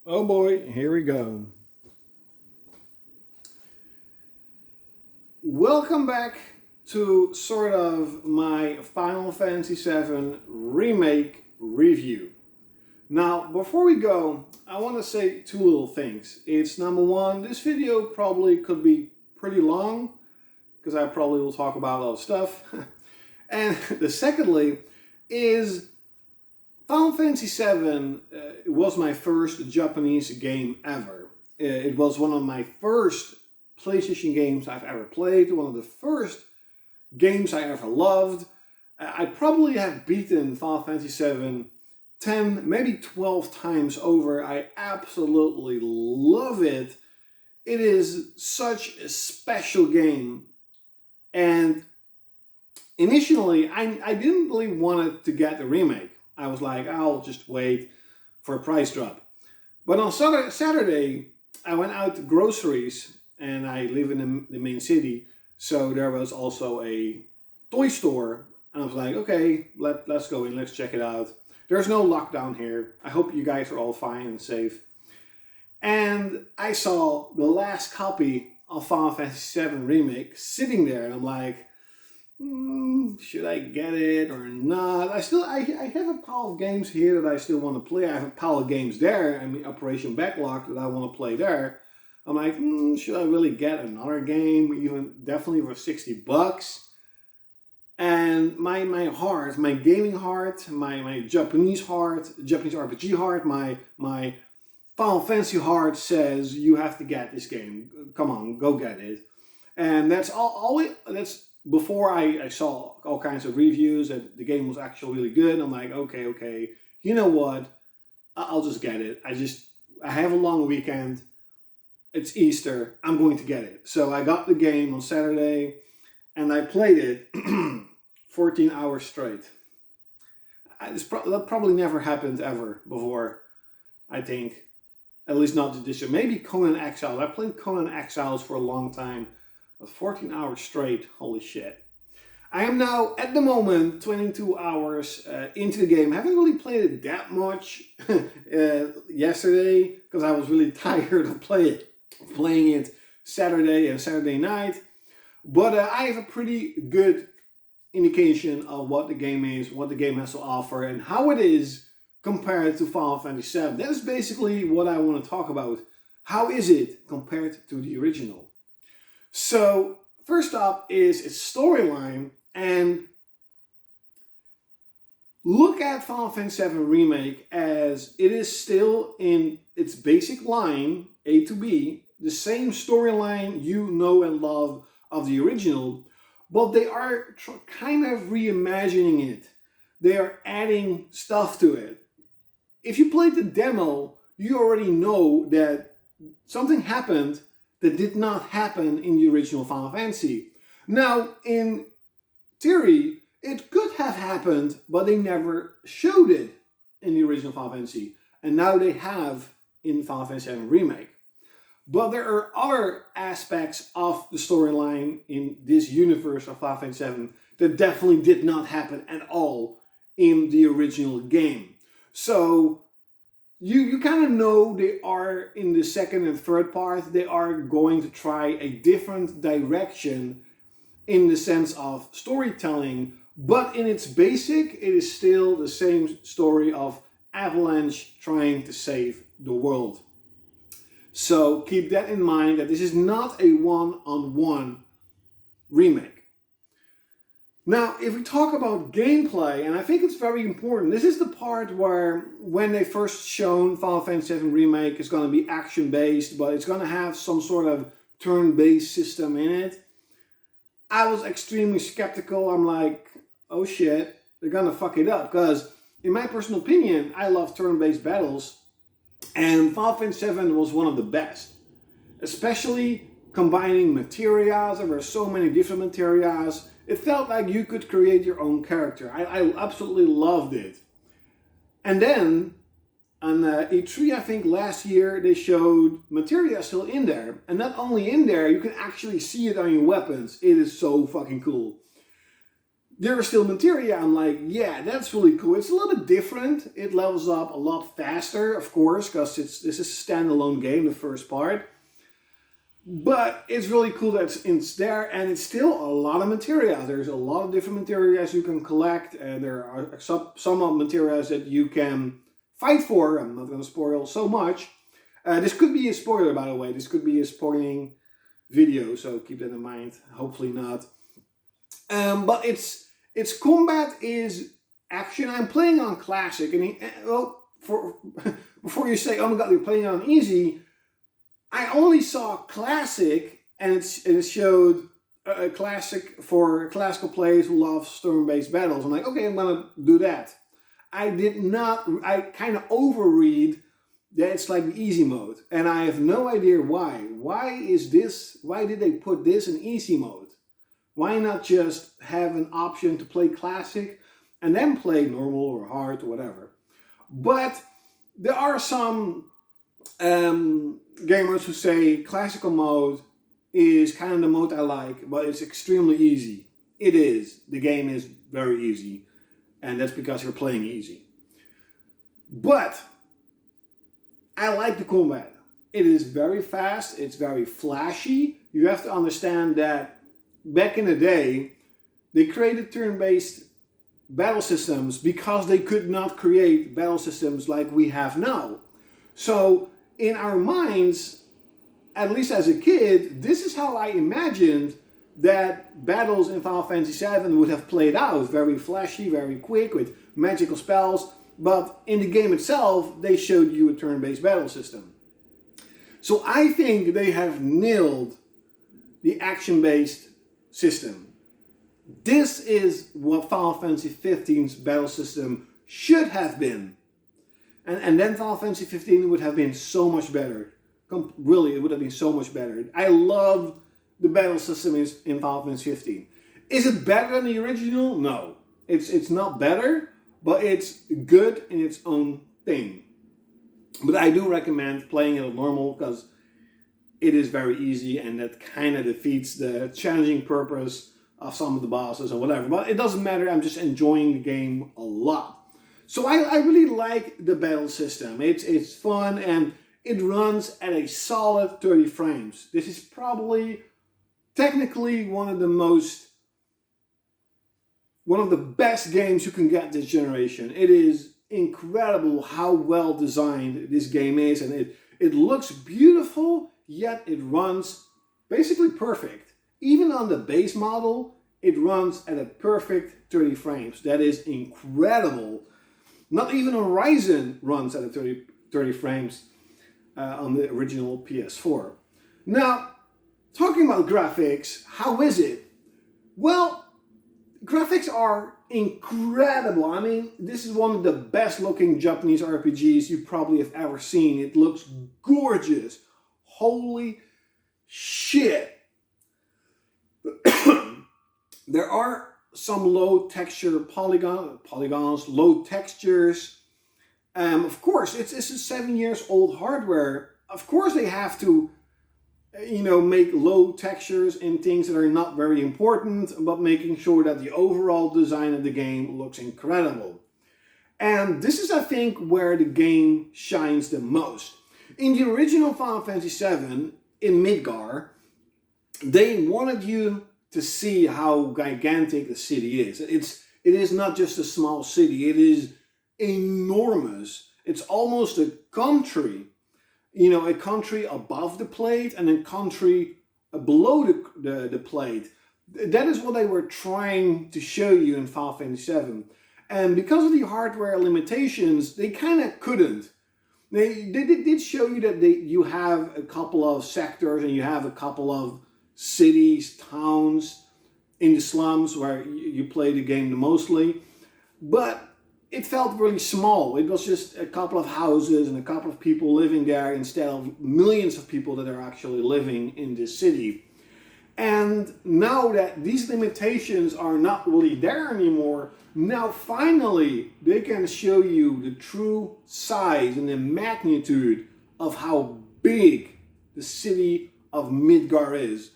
Oh boy, here we go. Welcome back to sort of my Final Fantasy VII Remake review. Now, before we go, I want to say two little things. It's number one, this video probably could be pretty long because I probably will talk about a lot of stuff. And the secondly is Final Fantasy VII was my first Japanese game ever. It was one of my first PlayStation games I've ever played, one of the first games I ever loved. I probably have beaten Final Fantasy VII 10, maybe 12 times over. I absolutely love it. It is such a special game. And initially, I didn't really want it to get the remake. I was like, I'll just wait for a price drop. But on Saturday, I went out to groceries, and I live in the main city, so there was also a toy store, and I was like, okay, let's go in, let's check it out. There's no lockdown here. I hope you guys are all fine and safe. And I saw the last copy of Final Fantasy VII Remake sitting there, and I'm like, should I get it or not? I have a pile of games here that I still want to play. I have a pile of games there. I mean, Operation Backlog that I want to play there. I'm like, should I really get another game? Even definitely for $60. And my heart, my gaming heart, my Japanese heart, Japanese RPG heart, my Final Fantasy heart says you have to get this game. Come on, go get it. And that's that's before I saw all kinds of reviews that the game was actually really good. I'm like, okay, you know what? I'll just get it. I have a long weekend. It's Easter. I'm going to get it. So I got the game on Saturday and I played it 14 hours straight. That probably never happened ever before, I think. At least not this year. Maybe Conan Exiles. I played Conan Exiles for a long time. 14 hours straight, holy shit. I am now, at the moment, 22 hours into the game. I haven't really played it that much yesterday because I was really tired of playing it Saturday and Saturday night. But I have a pretty good indication of what the game is, what the game has to offer, and how it is compared to Final Fantasy VII. That is basically what I want to talk about. How is it compared to the original? So, first up is its storyline, and look at Final Fantasy VII Remake as it is still in its basic line, A to B, the same storyline you know and love of the original, but they are kind of reimagining it. They are adding stuff to it. If you played the demo, you already know that something happened that did not happen in the original Final Fantasy. Now, in theory, it could have happened, but they never showed it in the original Final Fantasy. And now they have in Final Fantasy VII Remake. But there are other aspects of the storyline in this universe of Final Fantasy VII that definitely did not happen at all in the original game. So you kind of know they are in the second and third part, they are going to try a different direction in the sense of storytelling, but in its basic, it is still the same story of Avalanche trying to save the world. So keep that in mind, that this is not a one-on-one remake. Now, if we talk about gameplay, and I think it's very important, this is the part where when they first shown Final Fantasy VII Remake, it's going to be action-based, but it's going to have some sort of turn-based system in it. I was extremely skeptical. I'm like, oh shit, they're going to fuck it up. Because in my personal opinion, I love turn-based battles, and Final Fantasy VII was one of the best. Especially combining materials. There were so many different materials. It felt like you could create your own character. I absolutely loved it. And then on E3, I think last year, they showed materia still in there. And not only in there, you can actually see it on your weapons. It is so fucking cool. there are still materia. I'm like, yeah, that's really cool. It's a little bit different. It levels up a lot faster, of course, because this is a standalone game, the first part. But it's really cool that it's there, and it's still a lot of materia. There's a lot of different materials you can collect, and there are some materials that you can fight for. I'm not going to spoil so much. This could be a spoiler, by the way. This could be a spoiling video, so keep that in mind. Hopefully not. But its combat is action. I'm playing on classic, and before you say, "Oh my God, you're playing on easy," I only saw classic, and it showed a classic for classical players who love turn-based battles. I'm like, okay, I'm gonna do that. I kind of overread that it's like the easy mode, and I have no idea why. Why did they put this in easy mode? Why not just have an option to play classic and then play normal or hard or whatever? But there are some gamers who say classical mode is kind of the mode I like, but it's extremely easy. It is. The game is very easy, and that's because you're playing easy. But I like the combat. It is very fast, it's very flashy. You have to understand that back in the day, they created turn-based battle systems because they could not create battle systems like we have now. So in our minds, at least as a kid, this is how I imagined that battles in Final Fantasy VII would have played out. Very flashy, very quick, with magical spells. But in the game itself, they showed you a turn-based battle system. So I think they have nailed the action-based system. This is what Final Fantasy XV's battle system should have been. And then Final Fantasy XV would have been so much better. Really, it would have been so much better. I love the battle system in Final Fantasy XV. Is it better than the original? No. It's not better, but it's good in its own thing. But I do recommend playing it on normal because it is very easy, and that kind of defeats the challenging purpose of some of the bosses or whatever. But it doesn't matter, I'm just enjoying the game a lot. So I really like the battle system. It's fun, and it runs at a solid 30 frames. This is probably technically one of the best games you can get this generation. It is incredible how well designed this game is, and it looks beautiful, yet it runs basically perfect. Even on the base model, it runs at a perfect 30 frames. That is incredible. Not even Horizon runs at a 30 frames on the original PS4. Now, talking about graphics, how is it? Well, graphics are incredible. I mean, this is one of the best looking Japanese RPGs you probably have ever seen. It looks gorgeous. Holy shit. There are some low texture polygons, low textures. Of course, it's a 7 years old hardware. Of course they have to make low textures in things that are not very important, but making sure that the overall design of the game looks incredible. And this is, I think, where the game shines the most. In the original Final Fantasy VII, in Midgar, they wanted you to see how gigantic the city is. It is not just a small city, it is enormous. It's almost a country. A country above the plate and a country below the plate. That is what they were trying to show you in Final Fantasy VII. And because of the hardware limitations, they kind of couldn't. They did show you that you have a couple of sectors and you have a couple of cities, towns in the slums where you play the game the mostly. But it felt really small. It was just a couple of houses and a couple of people living there instead of millions of people that are actually living in this city. And now that these limitations are not really there anymore, now finally they can show you the true size and the magnitude of how big the city of Midgar is.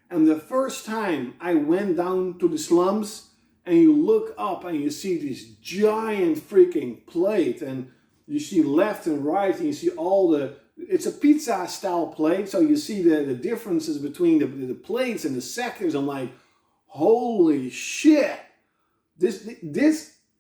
And the first time I went down to the slums and you look up and you see this giant freaking plate, and you see left and right, and you see all the, it's a pizza style plate, so you see the differences between the plates and the sectors. I'm like, holy shit, this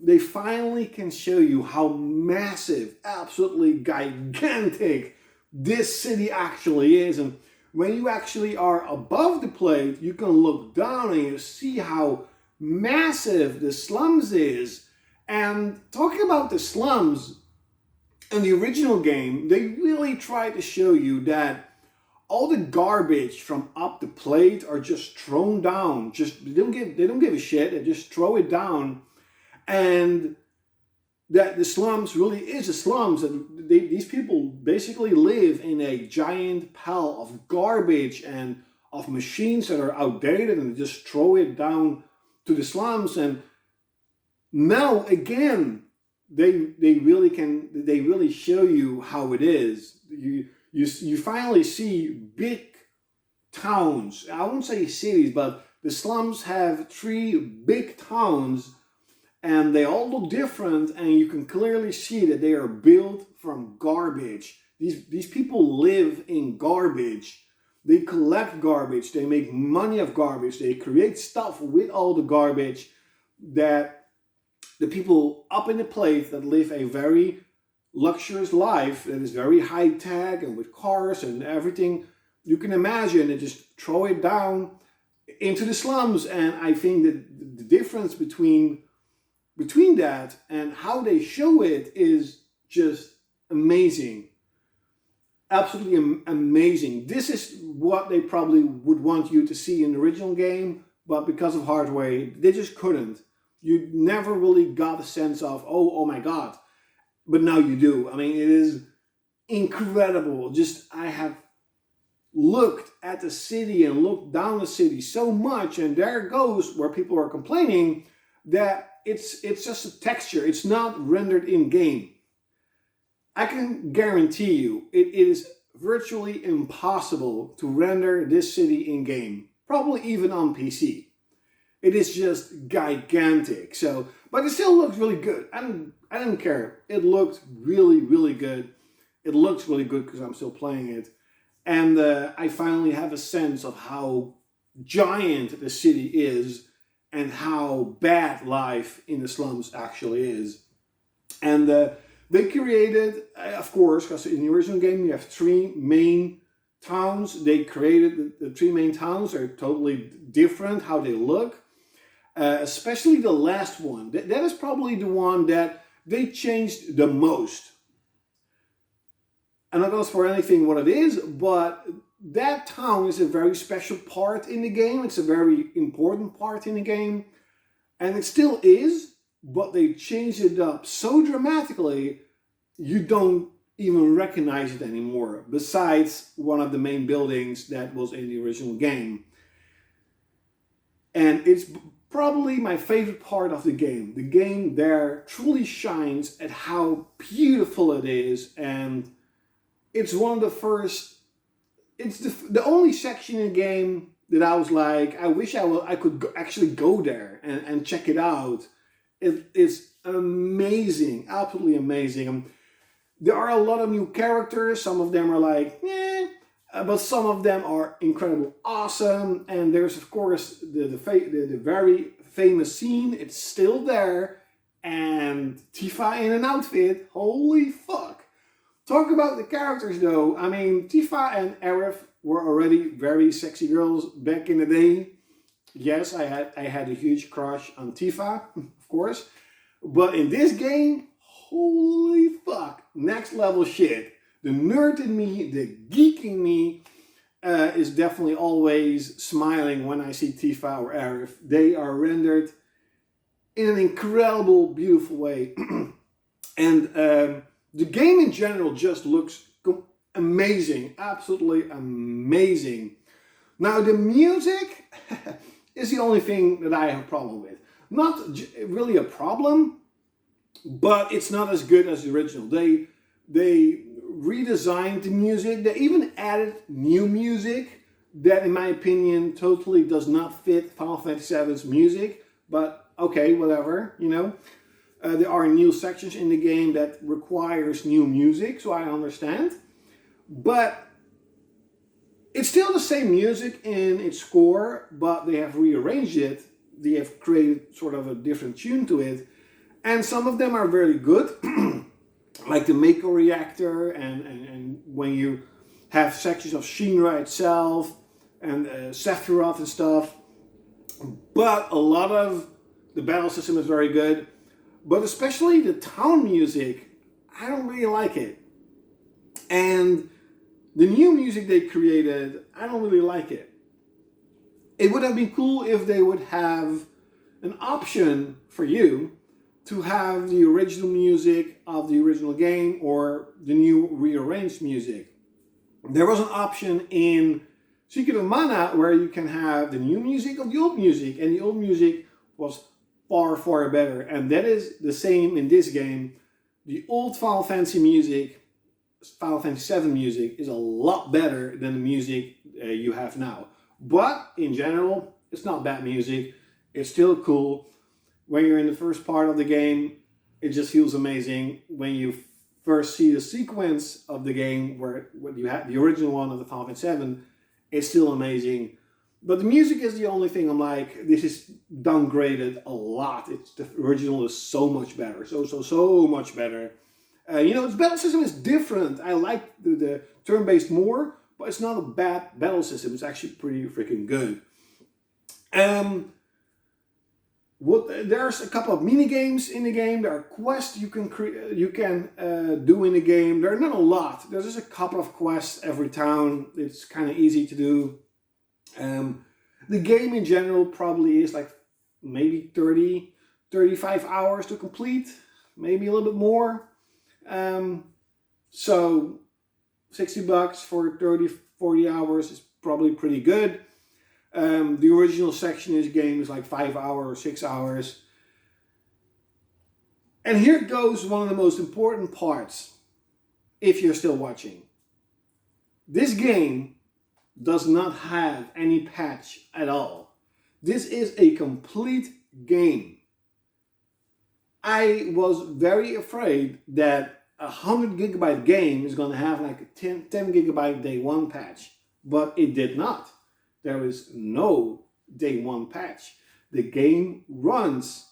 they finally can show you how massive, absolutely gigantic this city actually is. And when you actually are above the plate, you can look down and you see how massive the slums is. And talking about the slums, in the original game, they really try to show you that all the garbage from up the plate are just thrown down. Just they don't give a shit. They just throw it down, and that the slums really is a slums, and these people basically live in a giant pile of garbage and of machines that are outdated, and they just throw it down to the slums. And now again, they really show you how it is. You finally see big towns. I won't say cities, but the slums have 3 big towns, and they all look different, and you can clearly see that they are built from garbage. These people live in garbage. They collect garbage. They make money of garbage. They create stuff with all the garbage that the people up in the plate that live a very luxurious life that is very high tech and with cars and everything you can imagine, they just throw it down into the slums. And I think that the difference between that and how they show it is just amazing. Absolutely amazing. This is what they probably would want you to see in the original game, but because of hardware, they just couldn't. You never really got a sense of, oh my God. But now you do. I mean, it is incredible. Just, I have looked at the city and looked down the city so much, and there it goes where people are complaining that it's just a texture. It's not rendered in game. I can guarantee you it is virtually impossible to render this city in game. Probably even on PC. It is just gigantic. So, but it still looks really good. I don't care. It looked really, really good. It looks really good because I'm still playing it. And I finally have a sense of how giant the city is and how bad life in the slums actually is. And they created, of course, because in the original game you have 3 main towns. They created the 3 main towns. Are totally different how they look. Especially the last one. That is probably the one that they changed the most. I'm not going to spoil anything what it is, but that town is a very special part in the game. It's a very important part in the game. And it still is, but they changed it up so dramatically, you don't even recognize it anymore. Besides one of the main buildings that was in the original game. And it's probably my favorite part of the game. The game there truly shines at how beautiful it is, and it's one of the first, it's the only section in the game that I was like, I wish I could actually go there and check it out. It's amazing, absolutely amazing. There are a lot of new characters. Some of them are like, but some of them are incredibly awesome. And there's, of course, the very famous scene. It's still there. And Tifa in an outfit. Holy fuck. Talk about the characters, though. I mean, Tifa and Aerith were already very sexy girls back in the day. Yes, I had a huge crush on Tifa, of course. But in this game, holy fuck. Next level shit. The nerd in me, the geek in me, is definitely always smiling when I see Tifa or Aerith. They are rendered in an incredible, beautiful way. And the game in general just looks amazing. Absolutely amazing. Now, the music is the only thing that I have a problem with. Not really a problem, but it's not as good as the original. They redesigned the music. They even added new music that, in my opinion, totally does not fit Final Fantasy VII's music. But okay, whatever, you know. There are new sections in the game that requires new music, so I understand. But it's still the same music in its score, but they have rearranged it. They have created sort of a different tune to it. And some of them are very good, like the Mako reactor, and when you have sections of Shinra itself, and Sephiroth and stuff. But a lot of the battle system is very good. But especially the town music, I don't really like it. And the new music they created, I don't really like it. It would have been cool if they would have an option for you to have the original music of the original game or the new rearranged music. There was an option in Secret of Mana where you can have the new music of the old music, and the old music was far, far better. And that is the same in this game. The old Final Fantasy music, Final Fantasy VII music, is a lot better than the music you have now. But in general, it's not bad music. It's still cool. When you're in the first part of the game, it just feels amazing. When you first see the sequence of the game where you have the original one of the Final Fantasy VII, it's still amazing. But the music is the only thing I'm like, this is downgraded a lot. The original is so much better. So much better. You know, its battle system is different. I like the turn-based more, but it's not a bad battle system. It's actually pretty freaking good. There's a couple of mini games in the game. There are quests you can do in the game. There are not a lot. There's just a couple of quests every town. It's kind of easy to do. The game in general probably is like maybe 30, 35 hours to complete, maybe a little bit more. So $60 for 30, 40 hours is probably pretty good. The original section of this game is like 5 hours, 6 hours. And here goes one of the most important parts, if you're still watching. This game does not have any patch at all. This is a complete game. I was very afraid that a 100 gigabyte game is going to have like a 10 gigabyte day one patch, but it did not. There is no day one patch. The game runs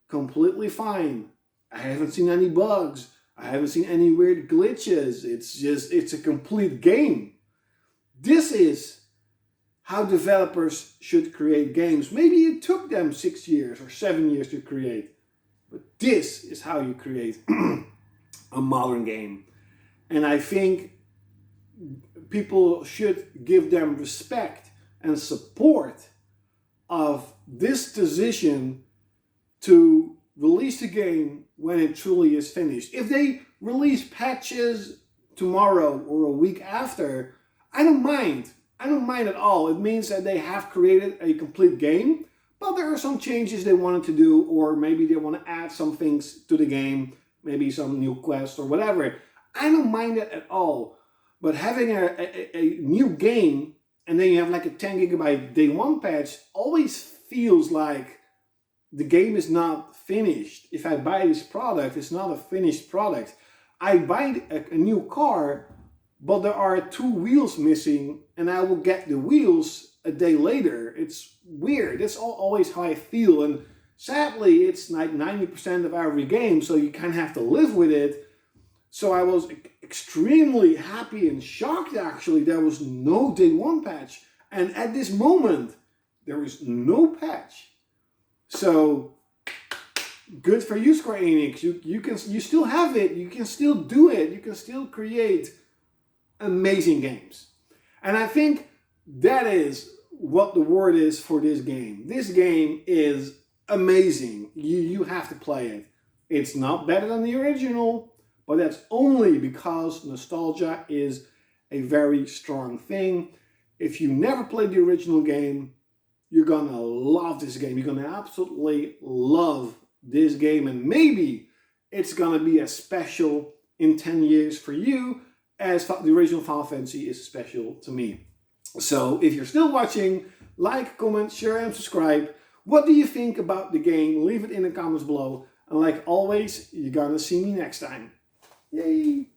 completely fine. I haven't seen any bugs. I haven't seen any weird glitches. It's a complete game. This is how developers should create games. Maybe it took them 6 years or 7 years to create. But this is how you create a modern game. And I think people should give them respect and support of this decision to release the game when it truly is finished. If they release patches tomorrow or a week after, I don't mind. I don't mind at all. It means that they have created a complete game, but there are some changes they wanted to do, or maybe they want to add some things to the game, maybe some new quests or whatever. I don't mind that at all. But having a new game and then you have like a 10 gigabyte day one patch always feels like the game is not finished. If I buy this product, it's not a finished product. I buy a new car, but there are 2 wheels missing, and I will get the wheels a day later. It's weird. That's always how I feel. And sadly, it's like 90% of every game, so you kind of have to live with it. So I was extremely happy and shocked, actually. There was no day one patch. And at this moment, there is no patch. So good for you, Square Enix. You still have it. You can still do it. You can still create amazing games. And I think that is what the word is for this game. This game is amazing. You have to play it. It's not better than the original, but that's only because nostalgia is a very strong thing. If you never played the original game, you're gonna love this game. You're gonna absolutely love this game, and maybe it's gonna be as special in 10 years for you as the original Final Fantasy is special to me. So if you're still watching, like, comment, share, and subscribe. What do you think about the game? Leave it in the comments below. And like always, you're gonna see me next time. Yay!